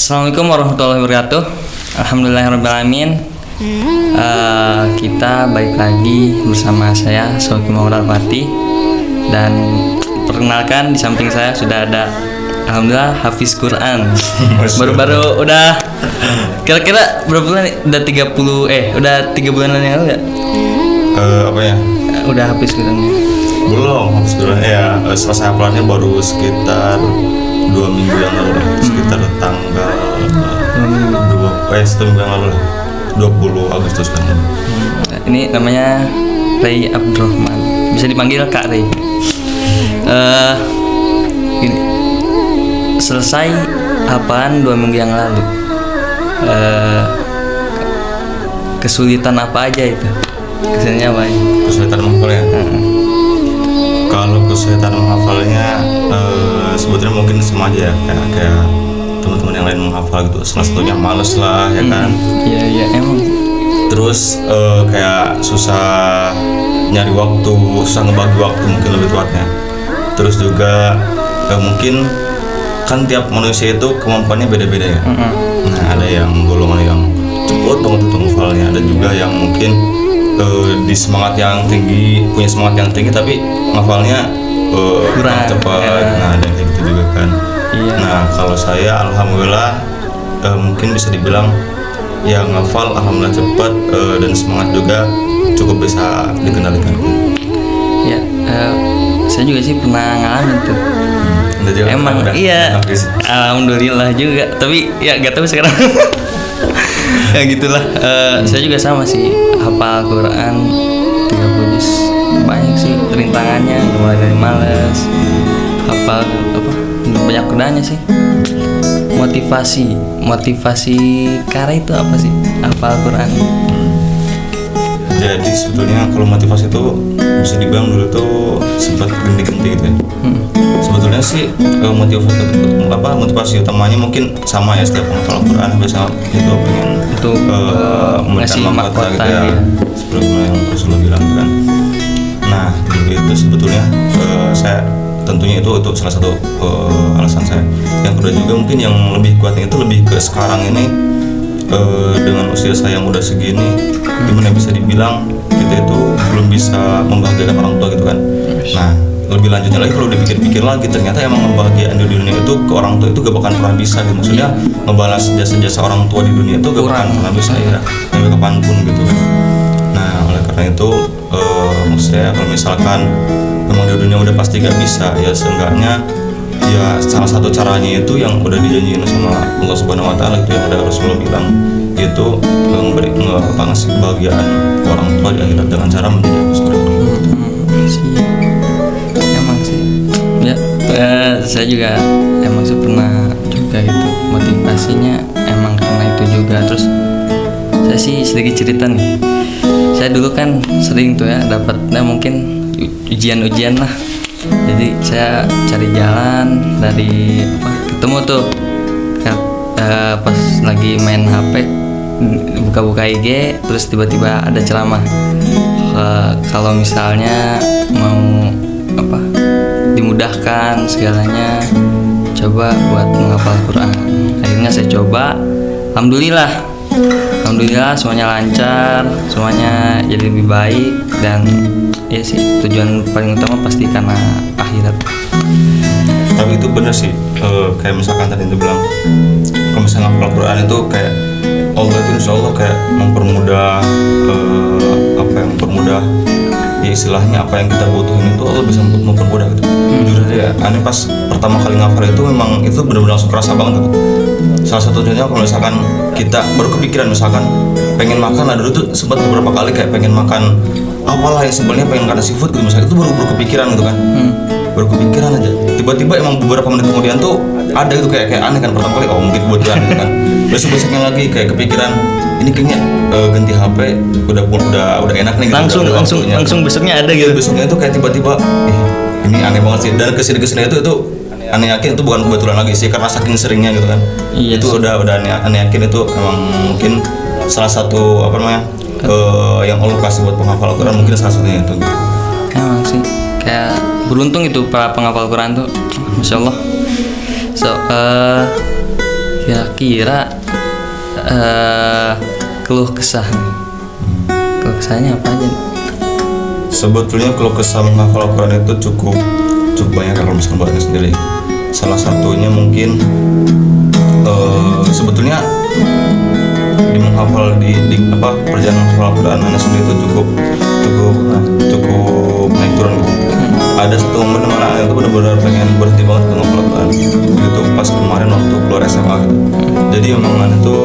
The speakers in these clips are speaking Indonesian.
Assalamualaikum warahmatullahi wabarakatuh. Alhamdulillahirrahmanirrahim. Kita balik lagi bersama saya Soki Maulal Fatih. Dan perkenalkan, di samping saya sudah ada alhamdulillah Hafiz Quran. Baru-baru udah kira-kira berapa bulan nih? Udah 3 bulanan yang lalu ya? Apa ya? Udah Hafiz Qurannya? Belum Hafiz Quran ya, selesai hafalannya baru sekitar 2 minggu yang lalu lah. Sekitar tanggal 1 minggu yang lalu lah, 20 Agustus kan. Ini namanya Ray Abdurrahman, bisa dipanggil Kak Ray. Gini, selesai hafalan 2 minggu yang lalu. Kesulitan apa aja itu? Kesulitannya apa ya? Kesulitan menghafalnya. Kalau kesulitan menghafalnya sebetulnya mungkin sama aja ya, kayak teman-teman yang lain menghafal gitu. Salah satunya males lah ya kan. Iya emang. Terus kayak susah nyari waktu, susah ngebagi waktu mungkin lebih tepatnya. Terus juga mungkin kan tiap manusia itu kemampuannya beda-beda ya. Nah ada yang golongan yang cepet banget itu menghafalnya, ada juga yang mungkin di semangat yang tinggi, punya semangat yang tinggi tapi ngafalnya kurang cepat. Nah ada yang kayak gitu juga kan. Iya. Nah kalau saya alhamdulillah mungkin bisa dibilang ya ngafal alhamdulillah cepat, dan semangat juga cukup bisa dikendalikan. Ya, saya juga sih pernah ngalamin tuh. Emang iya, alhamdulillah juga. Tapi ya gak tahu sekarang. Ya gitulah. Saya juga sama sih, hafal Quran 30 juz. Banyak sih rintangannya, mulai dari malas, hafal apa, banyak kudanya sih. Motivasi karena itu apa sih? Hafal Quran. Jadi sebetulnya kalau motivasi itu bisa dibilang dulu tuh sempat genti-genti gitu ya. Sebetulnya sih motivasi utamanya mungkin sama ya, setiap menghafal Al-Quran biasa itu pengen untuk memberikan mahkota gitu ya, seperti yang Rasulullah bilang kan. Nah itu sebetulnya saya tentunya itu salah satu alasan saya. Yang kedua juga mungkin yang lebih kuatnya itu lebih ke sekarang ini, dengan usia saya yang udah segini, gimana bisa dibilang kita itu belum bisa membahagiakan orang tua gitu kan. Nah lebih lanjutnya lagi kalau dipikir-pikir lagi, ternyata emang kebahagiaan di dunia itu ke orang tua itu gak bakalan pernah bisa gitu. Maksudnya ngebalas jasa-jasa orang tua di dunia itu gak bakalan pernah bisa ya, sampai kapanpun gitu kan. Nah oleh karena itu maksudnya kalau misalkan memang di dunia udah pasti gak bisa, ya seenggaknya ya salah satu caranya itu yang udah dijanjiin sama Allah Subhanahu Wa Taala itu, yang ada Rasulullah bilang itu ngasih kebahagiaan orang tua di akhirat dengan cara menjadi Hafiz Quran. Emang sih ya, saya juga emang sih pernah juga gitu, motivasinya emang karena itu juga. Terus saya sih sedikit cerita nih, saya dulu kan sering tuh ya dapatnya mungkin ujian lah. Jadi saya cari jalan dari ketemu tuh pas lagi main HP, buka-buka IG, terus tiba-tiba ada ceramah kalau misalnya mau dimudahkan segalanya, coba buat menghafal Quran. Akhirnya saya coba, alhamdulillah semuanya lancar, semuanya jadi lebih baik. Dan ya sih, tujuan paling utama pasti karena akhirat. Tapi itu bener sih, kayak misalkan tadi itu bilang kalau misalnya hafal Quran itu kayak Allah itu insya Allah kayak mempermudah mempermudah ya, istilahnya apa yang kita butuhin itu Allah bisa mempermudah gitu. Jujur aja ya, aneh pas pertama kali ngafal itu memang itu benar-benar langsung kerasa banget gitu. Salah satu contohnya kalau misalkan kita baru kepikiran misalkan pengen makan, lah dulu tuh sempat beberapa kali kayak pengen makan apalah yang sebenarnya pengen makan seafood gitu misalnya, itu baru kepikiran gitu kan. Baru kepikiran aja, tiba-tiba emang beberapa menit kemudian tuh ada gitu kayak aneh kan, pertama kali mungkin kebetulan gitu kan. Besok-besoknya lagi kayak kepikiran ini kayaknya ganti HP udah enak nih gitu. Langsung besoknya ada gitu. Besoknya itu kayak tiba-tiba ini aneh banget sih. Dan kesini itu aneh yakin itu bukan kebetulan lagi sih, karena saking seringnya gitu kan. Iya, itu udah aneh yakin itu emang mungkin salah satu yang Allah kasih buat penghafal Al-Quran, mungkin salah satunya itu gitu. Emang sih kayak beruntung itu para penghafal Quran tuh, Masya Allah. Kira-kira keluh kesah nih. Keluh kesahnya apa aja nih? Sebetulnya kalau kesah menghafal Al-Quran itu cukup banyak kalau misalkan buatnya sendiri. Salah satunya mungkin sebetulnya di menghafal di perjalanan menghafal Al-Quran sendiri itu cukup naik turun gitu. Ada satu momen dimana itu benar-benar pengen berhenti banget untuk menghafal Al-Quran. Itu pas kemarin waktu keluar SMA gitu. Jadi memang itu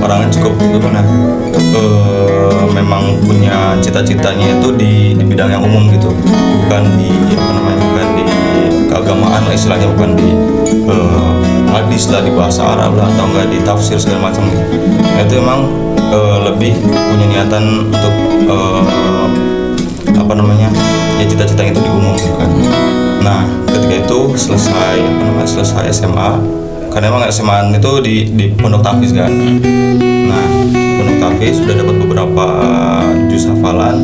orangnya cukup gimana? Memang punya cita-citanya itu di bidang yang umum gitu, bukan di bukan di keagamaan lah istilahnya, bukan di hadis lah, di bahasa Arab lah, atau enggak di tafsir segala macam gitu. Nah, itu memang lebih punya niatan untuk ya cita-citanya itu di umum gitu kan. Nah, ketika itu selesai SMA, karena emang SMA itu di Pondok Tahfiz kan. Nah, Pondok Tahfiz sudah dapat beberapa juz hafalan.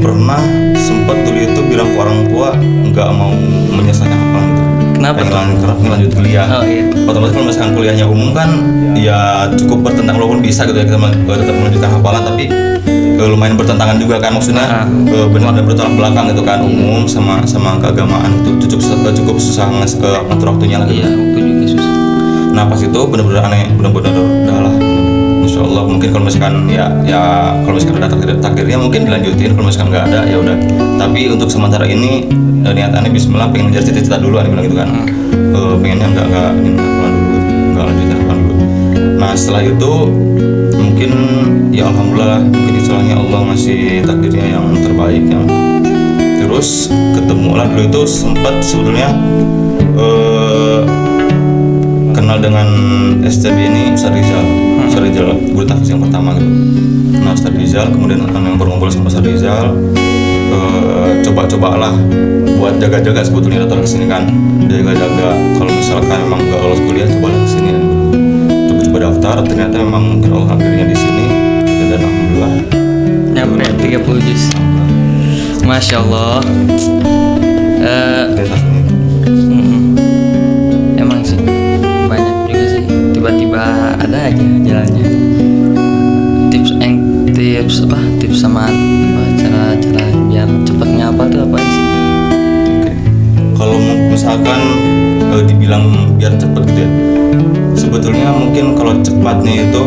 Pernah sempat dulu itu bilang ke orang tua nggak mau menyelesaikan hafalan itu. Kenapa? Pengen lanjut kuliah. Oh iya. Otomatis kalau misalkan kuliahnya umum kan ya cukup bertentang, walaupun bisa gitu ya kita tetap melanjutkan hafalan, tapi lumayan bertentangan juga kan, maksudnya benar-benar bertolak belakang gitu kan, umum sama keagamaan itu cukup susah ngatur waktunya lah gitu. Iya, waktu juga susah. Nah pas itu benar-benar aneh, benar-benar udah lah, Insya Allah mungkin kalau misalkan ya kalau misalkan ada takdirnya mungkin dilanjutin, kalau misalkan nggak ada ya udah. Tapi untuk sementara ini niat aneh Bismillah pengen ngejar cita-cita dulu, aneh bilang gitu kan. Pengennya nggak lanjutin hafalan dulu. Nah setelah itu mungkin ya alhamdulillah, mungkin istilahnya Allah ngasih takdirnya yang terbaik yang terus ketemulah dulu itu sempat sebetulnya kenal dengan STB ini Ustaz Rizal guru tahfiz yang pertama gitu. Nah Ustaz Rizal kemudian yang berkumpul sama Ustaz Rizal, coba-cobalah buat jaga-jaga sebetulnya datang ke sini kan, jaga-jaga kalau misalkan memang nggak lolos kuliah coba kesini. Coba daftar, ternyata memang mungkin Allah takdirnya di sini dan alhamdulillah Nyampe 30 juz. Masya Allah. Emang sih banyak juga sih, tiba-tiba ada aja jalannya. Tips sama cara biar cepatnya apa tuh apa sih? Kalau misalkan dibilang biar cepet gitu ya, sebetulnya mungkin kalau cepatnya itu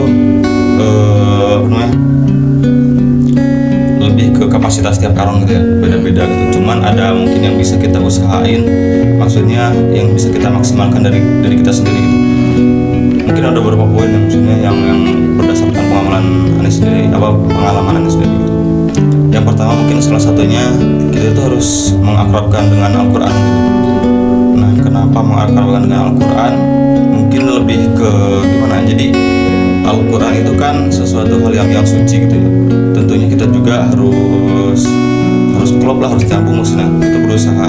lebih ke kapasitas tiap karung gitu ya, beda-beda gitu. Cuman ada mungkin yang bisa kita usahain, maksudnya yang bisa kita maksimalkan dari kita sendiri gitu. Mungkin ada beberapa poin yang maksudnya yang berdasarkan pengalaman Anies sendiri gitu. Yang pertama mungkin salah satunya kita itu harus mengakrabkan dengan Al-Quran gitu. Nah kenapa mengakrabkan dengan Al-Quran? Mungkin lebih ke gimana, jadi Al-Quran itu kan sesuatu hal yang suci gitu ya. Tentunya kita juga harus klop lah, harus nyambung, maksudnya kita berusaha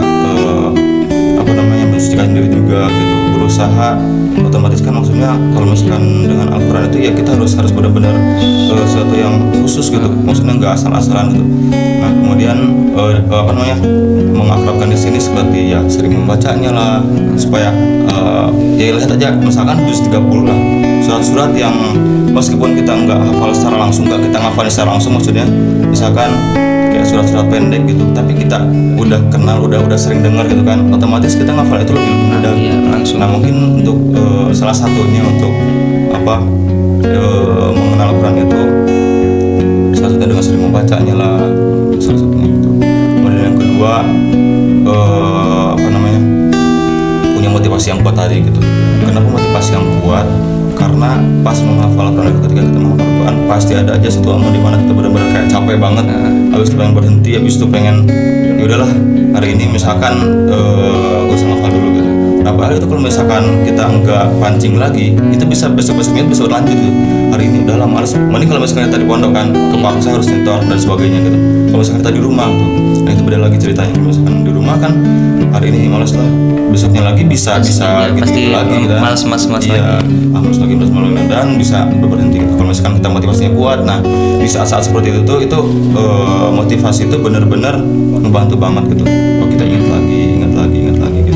mensucikan diri juga gitu, berusaha otomatis kan, maksudnya kalau misalkan dengan Al-Quran itu ya kita harus benar-benar sesuatu yang khusus gitu, maksudnya nggak asal-asalan gitu. Nah kemudian mengakrabkan di sini seperti ya sering membacanya lah, supaya ya lihat aja misalkan juz 30 lah, surat-surat yang meskipun kita nggak hafal secara langsung, nggak kita ngafalin secara langsung, maksudnya misalkan kayak surat-surat pendek gitu, tapi kita udah kenal, udah sering dengar gitu kan, otomatis kita ngafal itu lebih mudah langsung. Nah mungkin untuk salah satunya untuk mengenal Al-Quran itu salah satunya dengan sering membacanya lah, salah satunya gitu. Kemudian yang kedua punya motivasi yang kuat tadi gitu. Kenapa motivasi yang kuat? Karena pas menghafal Al-Quran, ketika kita menghafal Al-Quran pasti ada aja satu momen di mana kita benar-benar kayak capek banget, habis itu pengen berhenti, habis itu pengen ya udahlah hari ini misalkan gue usah ngafal dulu gitu. Nah padahal itu kalau misalkan kita nggak pancing lagi, itu bisa besok-besoknya bisa lanjut gitu. Hari ini udah lama males, mending kalau misalkan kita di pondok kan kepaksa harus nyetor dan sebagainya gitu. Kalau misalkan kita di rumah tuh, nah itu beda lagi ceritanya. Kalau misalkan di rumah kan hari ini males lah, besoknya lagi bisa ya, gitu pasti lagi gitu. Malas lagi. Malas lagi dan bisa berhenti gitu. Kalau misalkan kita motivasinya kuat, nah di saat-saat seperti itu motivasi itu benar-benar membantu banget gitu. Kalau kita ingat lagi gitu.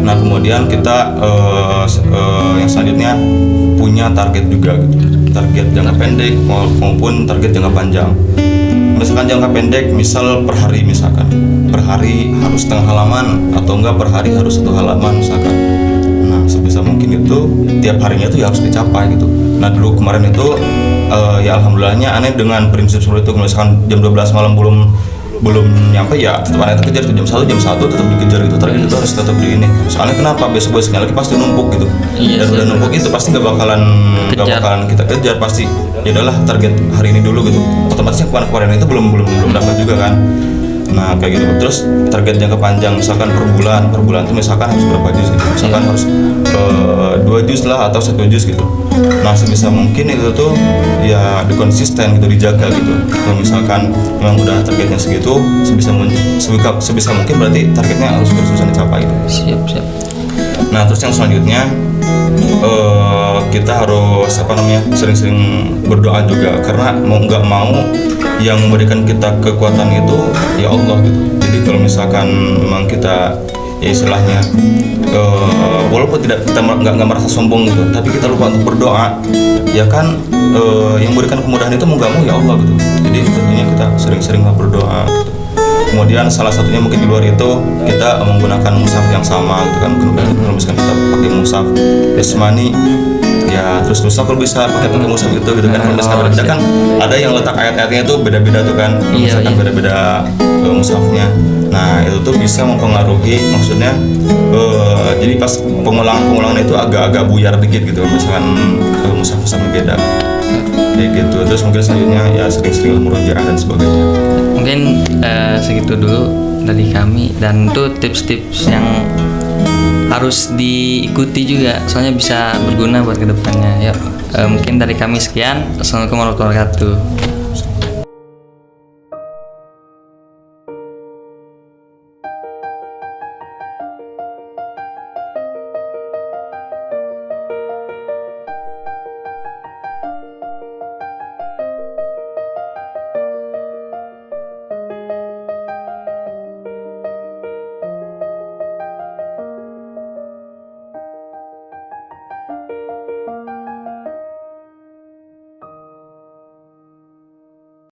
Nah kemudian kita yang selanjutnya punya target juga gitu, target jangka pendek maupun target jangka panjang. Misalkan jangka pendek, misal per hari, misalkan per hari harus setengah halaman atau enggak per hari harus 1 halaman misalkan. Nah sebisa mungkin itu tiap harinya itu ya harus dicapai gitu. Nah dulu kemarin itu ya alhamdulillahnya aneh dengan prinsip seperti itu. Misalkan jam 12 malam belum nyampe ya tetap aneh kejar tuh, jam 1 tetap dikejar gitu, target itu harus tetap di ini. Soalnya kenapa, besoknya lagi pasti numpuk gitu. Iya, Dan udah numpuk itu pasti nggak bakalan kita kejar, pasti ya udahlah target hari ini dulu gitu. Otomatis yang kemarin itu belum dapat juga kan. Nah kayak gitu. Terus target jangka panjang misalkan per bulan itu misalkan harus berapa juz gitu, misalkan harus 2 juz lah atau 1 juz gitu. Nah sebisa mungkin itu tuh ya dikonsisten gitu, dijaga gitu. Kalau misalkan memang udah targetnya segitu, sebisa mungkin berarti targetnya harus terus-terusan dicapai gitu. Siap. Nah terus yang selanjutnya kita harus sering-sering berdoa juga, karena mau nggak mau yang memberikan kita kekuatan itu ya Allah gitu. Jadi kalau misalkan memang kita ya istilahnya walaupun kita nggak merasa sombong gitu, tapi kita lupa untuk berdoa, ya kan yang memberikan kemudahan itu mau nggak mau ya Allah gitu. Jadi tentunya kita sering-sering berdoa gitu. Kemudian salah satunya mungkin di luar itu kita menggunakan mushaf yang sama gitu kan. Kalau misalkan kita pakai mushaf Yasmani ya terus kalau bisa pakai mushaf gitu kan. Kalau misalkan berbeda kan ada yang letak ayat-ayatnya itu beda-beda tuh kan. Misalkan beda-beda mushafnya. Nah itu tuh bisa mempengaruhi, maksudnya jadi pas pengulangan itu agak buyar dikit gitu misalkan mushaf-mushafnya beda kayak gitu. Terus mungkin selanjutnya ya sering-sering murojaah dan sebagainya. Mungkin segitu dulu dari kami, dan itu tips-tips yang harus diikuti juga, soalnya bisa berguna buat kedepannya. Ya mungkin dari kami sekian. Assalamualaikum warahmatullahi wabarakatuh.